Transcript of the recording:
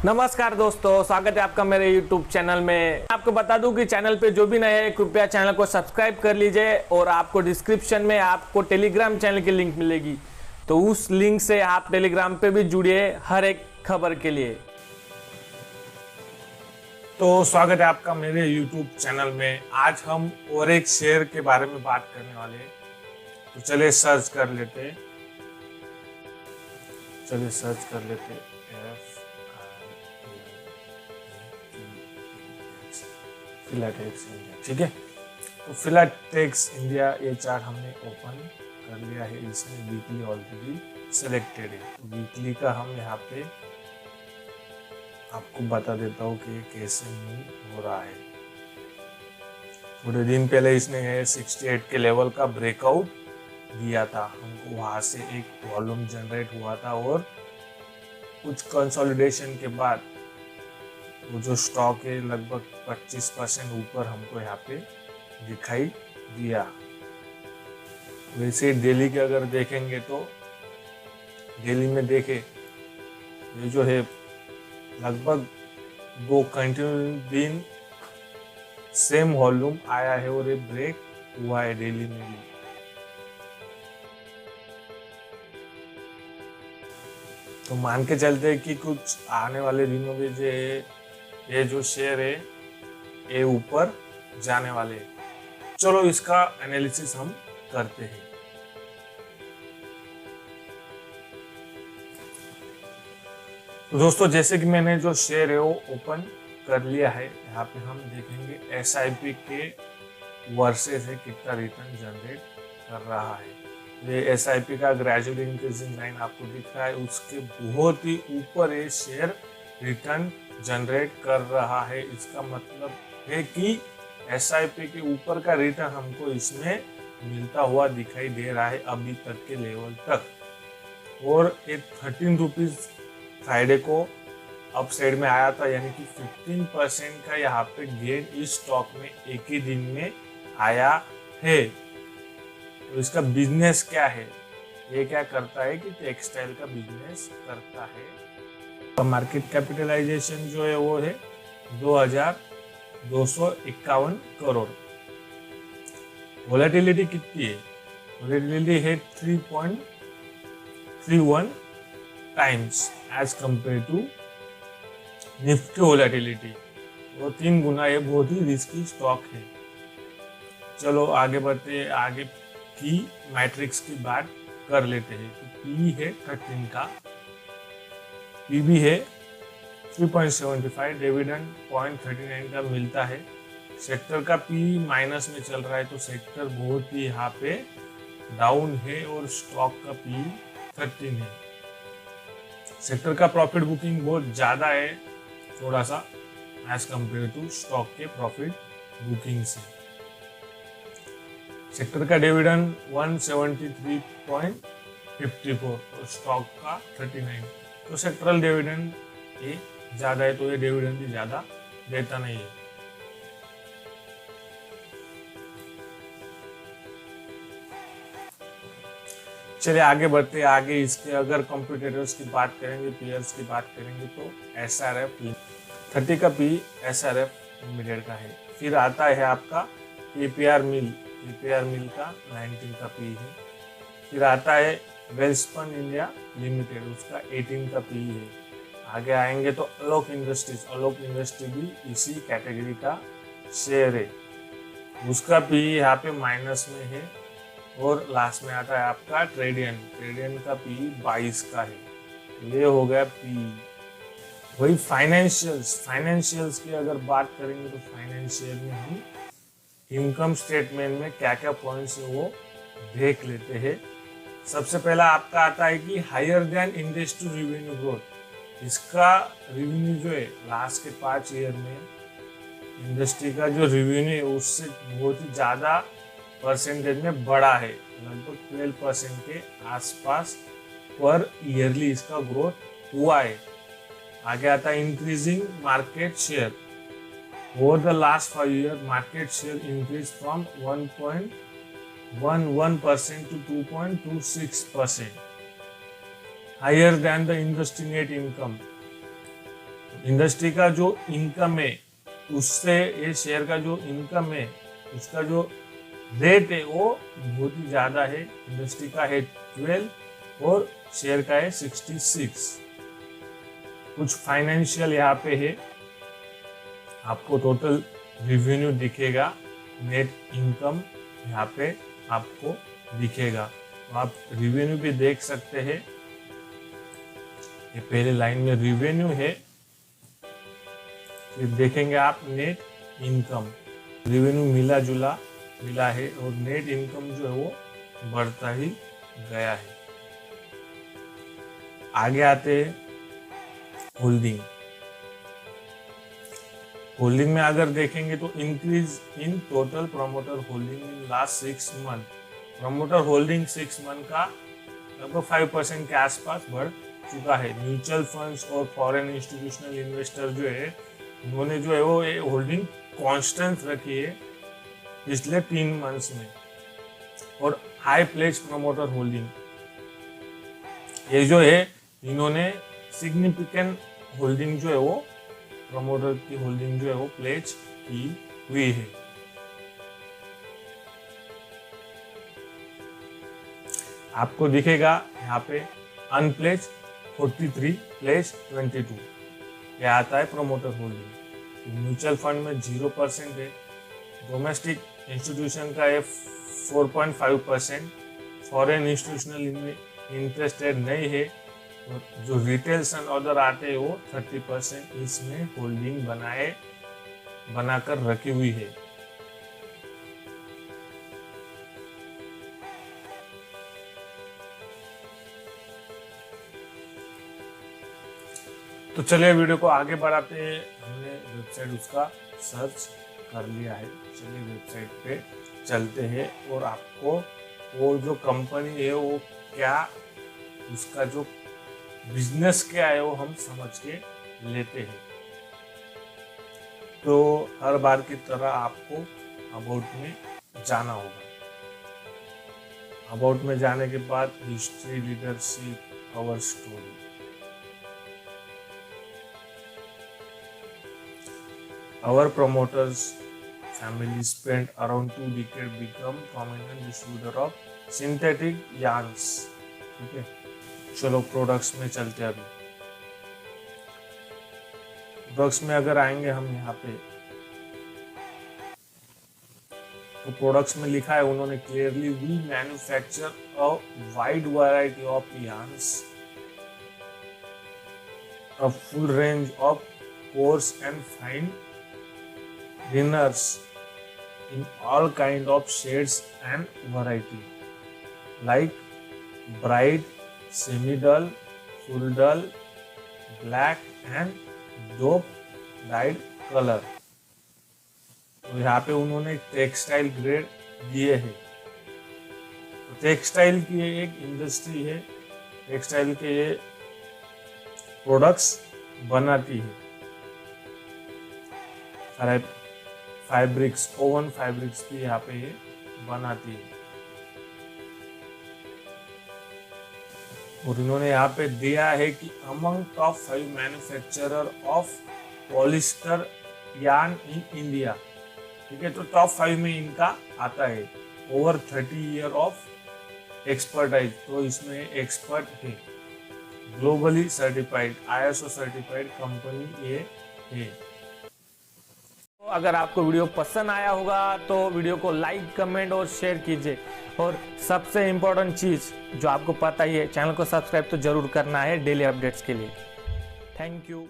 नमस्कार दोस्तों, स्वागत है आपका मेरे YouTube चैनल में। आपको बता दूं कि चैनल पे जो भी नए हैं कृपया चैनल को सब्सक्राइब कर लीजिए और आपको डिस्क्रिप्शन में आपको टेलीग्राम चैनल की लिंक मिलेगी, तो उस लिंक से आप टेलीग्राम पे भी जुड़िए हर एक खबर के लिए। तो स्वागत है आपका मेरे YouTube चैनल में। आज हम और एक शेयर के बारे में बात करने वाले हैं, तो चलिए सर्च कर लेते फिलाटेक्स इंडिया। ठीक है, तो फिलाटेक्स इंडिया ये चार्ट हमने ओपन कर लिया है। इसमें वीकली ऑलरेडी सिलेक्टेड है, तो वीकली का हम यहाँ पे आपको बता देता हूँ कि कैसे मूव हो रहा है। थोड़े दिन पहले इसने 68 के लेवल का ब्रेकआउट दिया था हमको, वहां से एक वॉल्यूम जनरेट हुआ था और कुछ कंसोलिडेशन के बाद वो जो स्टॉक है लगभग 25% ऊपर हमको यहाँ पे दिखाई दिया। वैसे दिल्ली के अगर देखेंगे तो दिल्ली में देखे ये जो है लगभग 2 कंटिन्यू दिन सेम वॉल्यूम आया है और ये ब्रेक हुआ है दिल्ली में भी। तो मान के चलते हैं कि कुछ आने वाले दिनों में जो है ये जो शेयर है ये ऊपर जाने वाले हैं। चलो इसका एनालिसिस हम करते हैं। तो दोस्तों जैसे कि मैंने जो शेयर है वो ओपन कर लिया है, यहाँ पे हम देखेंगे SIP के वर्सेस है कितना रिटर्न जनरेट कर रहा है। ये SIP का ग्रेजुअल इंक्रीजिंग लाइन आपको दिख रहा है, उसके बहुत ही ऊपर ये शेयर रिटर्न जनरेट कर रहा है। इसका मतलब है कि SIP के ऊपर का रिटर्न हमको इसमें मिलता हुआ दिखाई दे रहा है अभी तक के लेवल तक। और एक 13 रुपीज फ्राइडे को अप साइड में आया था, यानी कि 15% का यहाँ पे गेन इस स्टॉक में एक ही दिन में आया है। तो इसका बिजनेस क्या है, ये क्या करता है कि टेक्सटाइल का बिजनेस करता है। मार्केट कैपिटलाइजेशन जो है वो है 2251 करोड़। वोलेटिलिटी कितनी है, वोलेटिलिटी है 3.31 times as compare to Nifty volatility, वो 3 गुना। ये बहुत ही रिस्की स्टॉक है। चलो आगे बढ़ते, आगे की मैट्रिक्स की बात कर लेते हैं। तो पी है 13 का, पीबी है 3.75, डिविडेंड 0.39 का मिलता है। सेक्टर का पी माइनस में चल रहा है, तो सेक्टर बहुत ही यहाँ पे डाउन है और स्टॉक का पी 13 है। सेक्टर का प्रॉफिट बुकिंग बहुत ज्यादा है थोड़ा सा एज कंपेयर टू स्टॉक के प्रॉफिट बुकिंग से। सेक्टर का डिविडेंड 173.54 और स्टॉक का 39, तो सेक्टरल डिविडेंड ये ज्यादा है, तो ये डिविडेंड भी ज्यादा देता नहीं है। चलिए आगे बढ़ते हैं। आगे इसके अगर कॉम्पिटिटर्स की बात करेंगे, पीयर्स की बात करेंगे, तो SRF 30 का पी SRF लिमिटेड का है। फिर आता है आपका APR मिल का 19 का पी है। फिर आता है वेल्सपन इंडिया लिमिटेड, उसका 18 का पी है। आगे आएंगे तो अलोक इंडस्ट्री भी इसी कैटेगरी का शेयर है, उसका पी यहाँ पे माइनस में है। और लास्ट में आता है आपका ट्रेडियन का पी 22 का है। ये हो गया पी। वही फाइनेंशियल्स की अगर बात करेंगे तो फाइनेंशियल में हम इनकम स्टेटमेंट में क्या क्या पॉइंट्स है वो देख लेते हैं। सबसे पहला आपका आता है कि higher than industry revenue growth. इसका रेवेन्यू जो है लास्ट के 5 ईयर में इंडस्ट्री का जो रेवेन्यू है उससे बहुत ही ज्यादा परसेंटेज में बढ़ा है, लगभग 12% के आसपास पर ईयरली इसका ग्रोथ हुआ है। आगे आता है increasing market share. Over the last 5 year market share increase from 1.11% to 2.26%, higher than the industry net income. Industry का जो इनकम है उससे ये शेयर का जो इनकम है उसका जो रेट है वो बहुत ही ज्यादा है। इंडस्ट्री का है 12 और शेयर का है 66। कुछ फाइनेंशियल यहाँ पे है, आपको टोटल रिवेन्यू दिखेगा, नेट इनकम यहाँ पे आपको दिखेगा, तो आप रिवेन्यू भी देख सकते हैं। ये पहले लाइन में रिवेन्यू है, फिर देखेंगे आप नेट इनकम। रिवेन्यू मिला है और नेट इनकम जो है वो बढ़ता ही गया है। आगे आते हैं होल्डिंग। होल्डिंग में अगर देखेंगे तो increase in total promoter holding in last 6 month. Promoter holding 6 month का लगभग 5% के आसपास बढ़ चुका है। म्यूचुअल फंड्स और फॉरेन इंस्टीट्यूशनल इन्वेस्टर जो है उन्होंने जो है वो ये होल्डिंग कांस्टेंट रखी है पिछले 3 मंथ्स में। और हाई प्लेज प्रमोटर होल्डिंग ये जो है इन्होंने सिग्निफिकेंट होल्डिंग जो है वो प्रमोटर की होल्डिंग जो है वो प्लेज की हुई है। आपको दिखेगा यहाँ पे अनप्लेज 43, प्लेज 22, ये आता है प्रमोटर होल्डिंग। म्यूचुअल फंड में 0% है, डोमेस्टिक इंस्टीट्यूशन का है 4.5%, फॉरेन इंस्टीट्यूशनल इंटरेस्टेड नहीं है, और जो रिटेल्स एंड अदर आते हैं वो 30% इसमें होल्डिंग बनाकर रखी हुई है। तो चलिए वीडियो को आगे बढ़ाते हैं। हमने वेबसाइट उसका सर्च कर लिया है, चलिए वेबसाइट पे चलते हैं और आपको वो जो कंपनी है वो क्या, उसका जो बिजनेस क्या है वो हम समझ के लेते हैं। तो हर बार की तरह आपको अबाउट में जाना होगा। अबाउट में जाने के बाद history, leadership, our story. Our promoters family spent around 2 decades become prominent distributor of synthetic yarns। ठीक है, चलो प्रोडक्ट्स में चलते हैं। अभी प्रोडक्ट्स में अगर आएंगे हम यहाँ पे तो प्रोडक्ट्स में लिखा है उन्होंने clearly, we manufacture a wide variety of yarns, a full range of coarse and fine liners in all kind of shades and variety, like bright, semi-dull, full dull, black and dope dyed color। तो यहाँ पे उन्होंने textile grade दिए हैं। तो textile की एक industry है, टेक्सटाइल के ये प्रोडक्ट्स बनाती है। फैब्रिक्स, ओवन फैब्रिक्स भी यहाँ पे ये बनाती है। और इन्होंने यहाँ पे दिया है कि among top 5 manufacturer of polyester yarn in India. ठीक है, तो टॉप 5 में इनका आता है। ओवर 30 ईयर ऑफ एक्सपर्टाइज, तो इसमें एक्सपर्ट है। Globally certified, ISO certified company ये है। अगर आपको वीडियो पसंद आया होगा तो वीडियो को लाइक, कमेंट और शेयर कीजिए। और सबसे इम्पोर्टेंट चीज़ जो आपको पता ही है, चैनल को सब्सक्राइब तो जरूर करना है डेली अपडेट्स के लिए। Thank you.